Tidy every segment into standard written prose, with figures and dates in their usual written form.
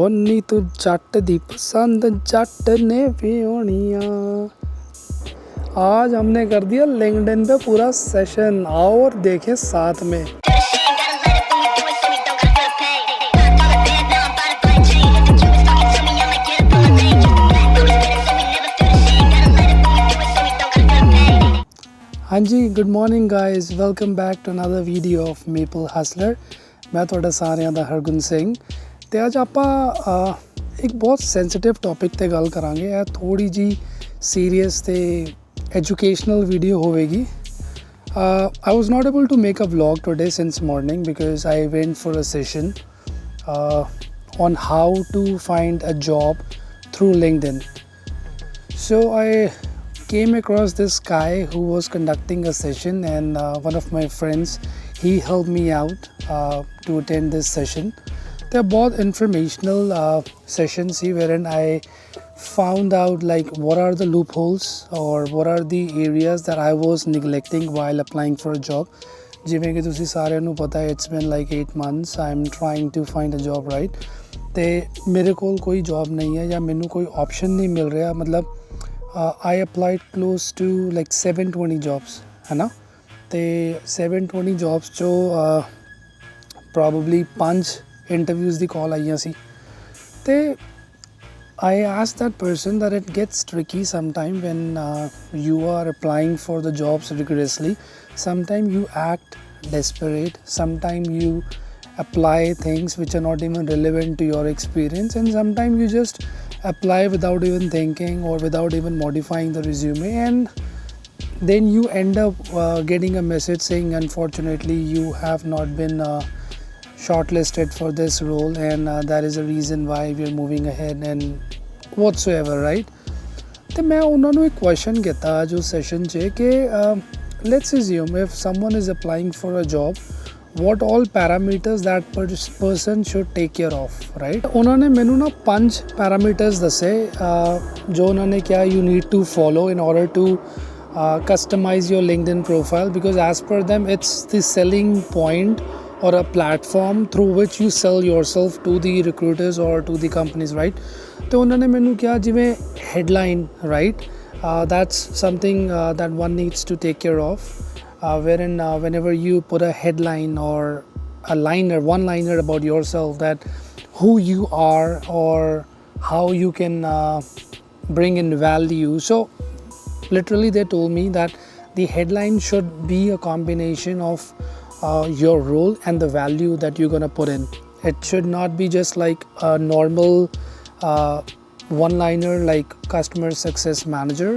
ਓਨੀ ਤੂੰ जट दी पसंद जट ने भी होनी आज हमने कर दिया लिंक्डइन पे पूरा सेशन। आओ और देखें साथ में। हाँ जी, good morning guys, welcome back to another video of Maple Hustler. मैं ਤੁਹਾਡਾ ਸਾਰਿਆਂ ਦਾ ਹਰਗੁਣ ਸਿੰਘ ਤੇ ਅੱਜ ਆਪਾਂ ਇੱਕ ਬਹੁਤ ਸੈਂਸਿਟਿਵ ਟੌਪਿਕ ਤੇ ਗੱਲ ਕਰਾਂਗੇ। ਇਹ ਥੋੜੀ ਜੀ ਸੀਰੀਅਸ ਤੇ ਐਜੂਕੇਸ਼ਨਲ ਵੀਡੀਓ ਹੋਵੇਗੀ। I was not able to make a vlog today since morning because I went for a session on how to find a job through LinkedIn. So I came across this guy who was conducting a session, and one of my friends, he helped me out to attend this session. They're both informational sessions wherein I found out like what are the loopholes or what are the areas that I was neglecting while applying for a job. ਜਿਵੇਂ ਕਿ ਤੁਸੀਂ ਸਾਰਿਆਂ ਨੂੰ ਪਤਾ ਹੈ, it's been like 8 months I'm trying to find a job, right? ਤੇ ਮੇਰੇ ਕੋਲ ਕੋਈ ਜੌਬ ਨਹੀਂ ਹੈ ਜਾਂ ਮੈਨੂੰ ਕੋਈ ਆਪਸ਼ਨ ਨਹੀਂ ਮਿਲ ਰਿਹਾ। ਮਤਲਬ I applied close to like 720 jobs, है ना? ਤੇ 720 jobs ਚੋਂ probably 5 interviews ਦੀ ਕਾਲ ਆਈਆਂ ਸੀ। ਤੇ I asked that person that it gets tricky sometime when you are applying for the jobs rigorously. Sometimes you act desperate, sometimes you apply things which are not even relevant to your experience, and sometimes you just apply without even thinking or without even modifying the resume, and then you end up getting a message saying unfortunately you have not been shortlisted for this role, and that is the reason why we are moving ahead and whatsoever, right? ਤੇ ਮੈਂ ਉਹਨਾਂ ਨੂੰ ਇੱਕ question ਕੀਤਾ ਜੋ session 'ਚ ਕਿ let's assume if someone is applying for a job, what all parameters that person should take care of, right? ਉਹਨਾਂ ਨੇ ਮੈਨੂੰ ਨਾ 5 parameters ਦੱਸੇ ਜੋ ਉਹਨਾਂ ਨੇ ਕਿਹਾ you need to follow in order to customize your LinkedIn profile, because as per them it's the selling point or a platform through which you sell yourself to the recruiters or to the companies, right? ਤੇ ਉਹਨਾਂ ਨੇ ਮੈਨੂੰ ਕਿਹਾ ਜਿਵੇਂ headline, right? That's something that one needs to take care of, wherein whenever you put a headline or a liner, one liner about yourself, that who you are or how you can bring in value. So literally they told me that the headline should be a combination of your role and the value that you're going to put in. It should not be just like a normal one liner like customer success manager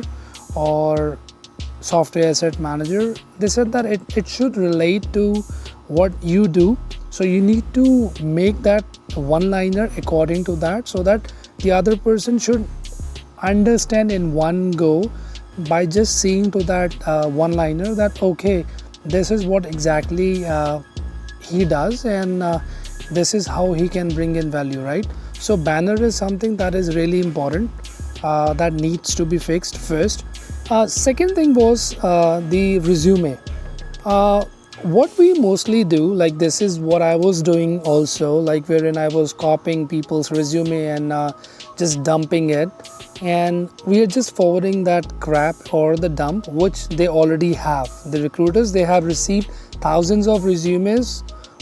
or software asset manager. They said that it should relate to what you do, so you need to make that one liner according to that, so that the other person should understand in one go by just seeing to that one liner that okay, this is what exactly he does, and this is how he can bring in value, right? So banner is something that is really important, that needs to be fixed first. Second thing was the resume. What we mostly do, like this is what I was doing also, like wherein I was copying people's resume and just dumping it, and we are just forwarding that crap or the dump which they already have. The recruiters, they have received thousands of resumes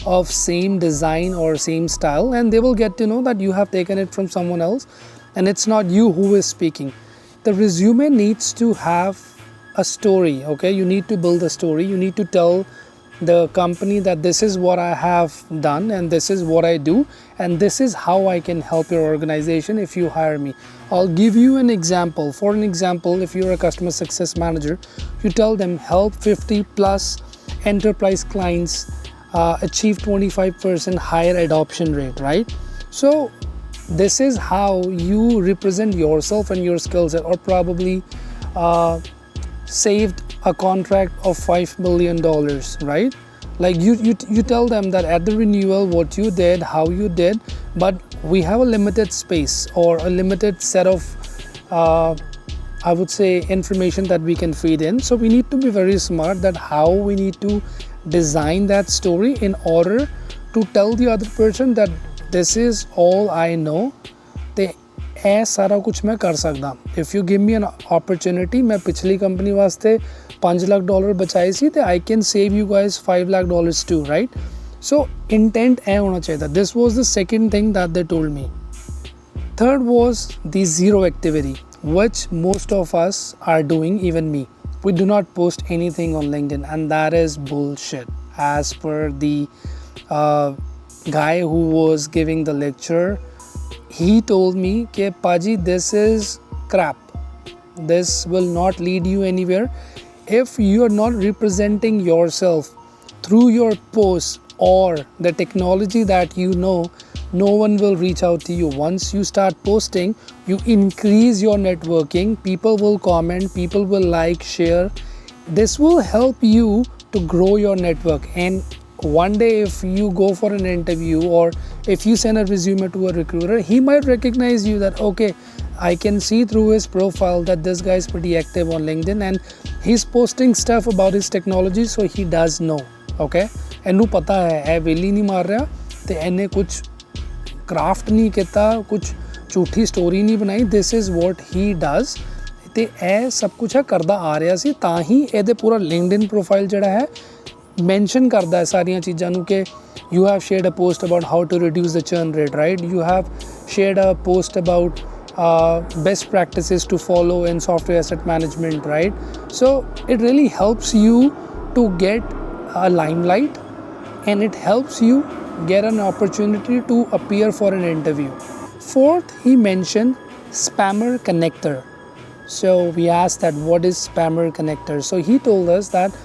of same design or same style, and they will get to know that you have taken it from someone else and it's not you who is speaking. The resume needs to have a story, okay? You need to build a story. You need to tell the company that this is what I have done and this is what I do and this is how I can help your organization if you hire me. I'll give you an example. For an example, if you're a customer success manager, you tell them help 50 plus enterprise clients achieve 25% higher adoption rate, right? So this is how you represent yourself and your skill set, or probably saved a contract of $5 million, right? Like you tell them that at the renewal what you did, how you did, but we have a limited space or a limited set of I would say information that we can feed in. So we need to be very smart that how we need to design that story in order to tell the other person that this is all I know ਤੇ ਇਹ ਸਾਰਾ ਕੁਝ ਮੈਂ ਕਰ ਸਕਦਾ if you give me an opportunity ਮੈਂ ਪਿਛਲੀ company ਵਾਸਤੇ $5 lakh ਬਚਾਏ ਸੀ ਤੇ I can save you guys $5 lakh too, right? So intent ਇਹ ਹੋਣਾ ਚਾਹੀਦਾ. This was the second thing that they told me. Third was the zero activity, which most of us are doing, even me. We do not post anything on LinkedIn, and that is bullshit. As per the guy who was giving the lecture, he told me कि Paji, this is crap. This will not lead you anywhere. If you are not representing yourself through your posts or the technology that you know, no one will reach out to you. Once you start posting, you increase your networking. People will comment, people will like, share. This will help you to grow your network. And one day if you go for an interview or if you send a resume to a recruiter, he might recognize you that okay, I can see through his profile that this guy is pretty active on LinkedIn and he's posting stuff about his technology, so he does know. Okay, ਇਹਨੂੰ ਪਤਾ ਹੈ ਇਹ ਵੇਲੀ ਨਹੀਂ ਮਾਰ ਰਿਹਾ ਤੇ ਇਹਨੇ ਕੁਝ ਕ੍ਰਾਫਟ ਨਹੀਂ ਕੀਤਾ, ਕੁਝ ਝੂਠੀ ਸਟੋਰੀ ਨਹੀਂ ਬਣਾਈ. this is what he does ਤੇ ਇਹ ਸਭ ਕੁਝ ਕਰਦਾ ਆ ਰਿਹਾ ਸੀ ਤਾਂ ਹੀ ਇਹਦੇ ਪੂਰਾ LinkedIn ਪ੍ਰੋਫਾਈਲ ਜਿਹੜਾ ਹੈ mention ਕਰਦਾ ਹੈ ਸਾਰੀਆਂ ਚੀਜ਼ਾਂ ਨੂੰ ਕਿ you have shared a post about how to reduce the churn rate, right? You have shared a post about best practices to follow in software asset management, right? So it really helps you to get a limelight and it helps you get an opportunity to appear for an interview. Fourth, he mentioned spammer connector. So we asked that what is spammer connector? So he told us that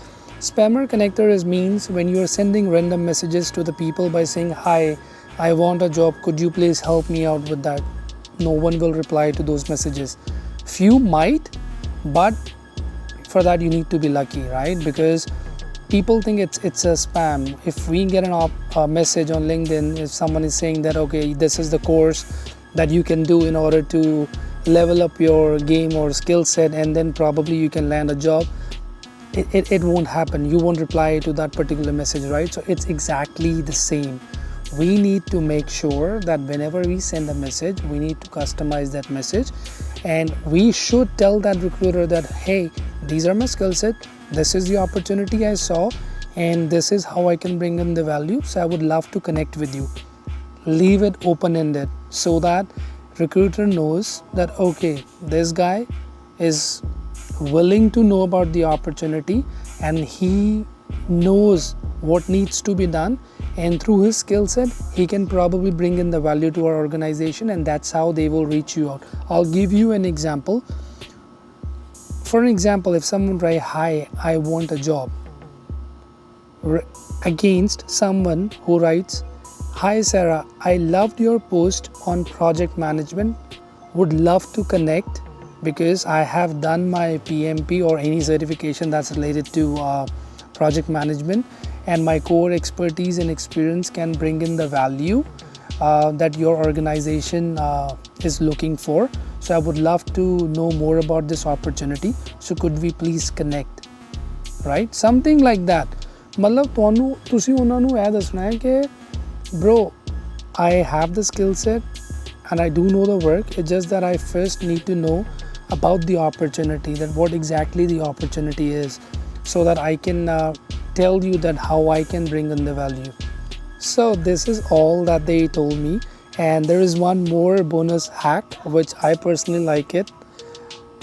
spammer connector means when you are sending random messages to the people by saying, hi, I want a job, could you please help me out with that? No one will reply to those messages. Few might, but for that you need to be lucky, right? Because people think it's a spam. If we get a message on LinkedIn, if someone is saying that okay, this is the course that you can do in order to level up your game or skill set and then probably you can land a job, it won't happen. You won't reply to that particular message, right? So it's exactly the same. We need to make sure that whenever we send a message, we need to customize that message and we should tell that recruiter that hey, these are my skill set, this is the opportunity I saw and this is how I can bring in the value, so I would love to connect with you. Leave it open-ended so that recruiter knows that okay, this guy is willing to know about the opportunity and he knows what needs to be done, and through his skill set he can probably bring in the value to our organization, and that's how they will reach you out. I'll give you an example. For an example, if someone writes hi, I want a job, against someone who writes hi Sarah, I loved your post on project management, would love to connect because I have done my PMP or any certification that's related to project management and my core expertise and experience can bring in the value that your organization is looking for. So I would love to know more about this opportunity. So could we please connect? Right? Something like that. मतलब ਤੁਹਾਨੂੰ ਤੁਸੀਂ ਉਹਨਾਂ ਨੂੰ ਇਹ ਦੱਸਣਾ ਹੈ ਕਿ bro, I have the skill set and I do know the work. It's just that I first need to know about the opportunity, that what exactly the opportunity is, so that I can tell you that how I can bring in the value. So this is all that they told me, and there is one more bonus hack which I personally like it.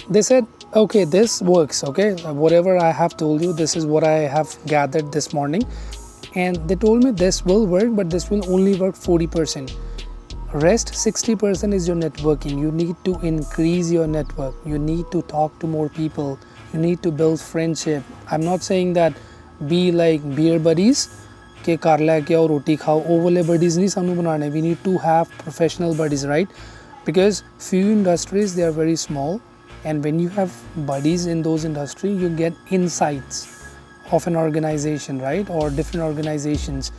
They said okay, this works, okay, whatever I have told you, this is what I have gathered this morning, and they told me this will work, but this will only work 40%. Rest 60% is your networking. You need to increase your network. You need to talk to more people. You need to build friendship. I'm not saying that be like beer buddies ke kar le ke aao roti khao, oh wale buddies nahi sanu banane. We need to have professional buddies, right? Because few industries, they are very small, and when you have buddies in those industries, you get insights of an organization, right, or different organizations.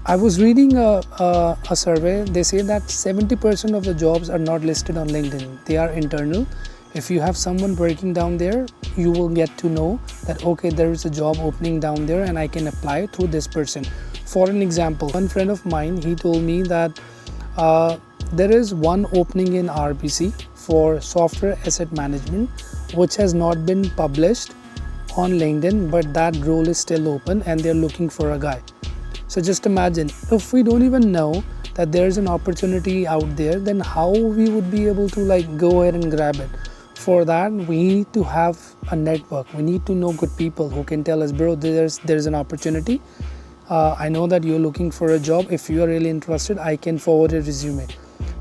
I was reading a survey. They say that 70% of the jobs are not listed on LinkedIn. They are internal. If you have someone working down there, you will get to know that okay, there is a job opening down there and I can apply through this person. For an example, one friend of mine, he told me that there is one opening in RBC for software asset management which has not been published on LinkedIn, but that role is still open and they're looking for a guy. So just imagine, if we don't even know that there's an opportunity out there, then how we would be able to like go ahead and grab it? For that, we need to have a network. We need to know good people who can tell us, bro, there's an opportunity. I know that you're looking for a job. If you are really interested, I can forward a resume.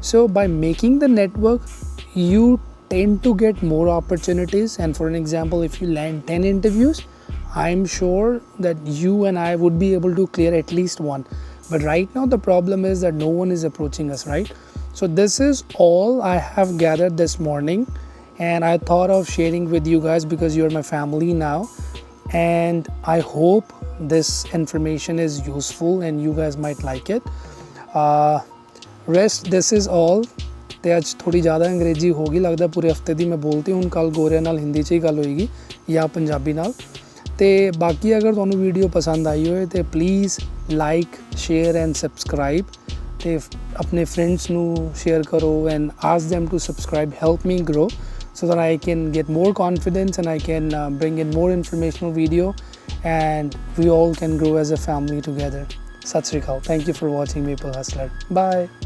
So by making the network, you tend to get more opportunities. And for an example, if you land 10 interviews, I'm sure that you and I would be able to clear at least one. But right now the problem is that no one is approaching us, right? So this is all I have gathered this morning, and I thought of sharing with you guys because you're my family now, and I hope this information is useful and you guys might like it. Rest, this is all. ਤੇ ਅੱਜ ਥੋੜੀ ਜ਼ਿਆਦਾ ਅੰਗਰੇਜ਼ੀ ਹੋ ਗਈ ਲੱਗਦਾ, ਪੂਰੇ ਹਫਤੇ ਦੀ ਮੈਂ ਬੋਲਤੀ। ਹੁਣ ਕੱਲ ਗੋਰਿਆਂ ਨਾਲ ਹਿੰਦੀ 'ਚ ਹੀ ਗੱਲ ਹੋਏਗੀ ਜਾਂ ਪੰਜਾਬੀ ਨਾਲ। ਤੇ ਬਾਕੀ ਅਗਰ ਤੁਹਾਨੂੰ ਵੀਡੀਓ ਪਸੰਦ ਆਈ ਹੋਏ ਤੇ please like, share and subscribe, ਤੇ ਆਪਣੇ ਫਰੈਂਡਸ ਨੂੰ ਸ਼ੇਅਰ ਕਰੋ and ask them to subscribe, help me grow so that I can get more confidence and I can bring in more informational video and we all can grow as a family together. Sat Sri Akal. Thank you for watching Maple Hustler. Bye.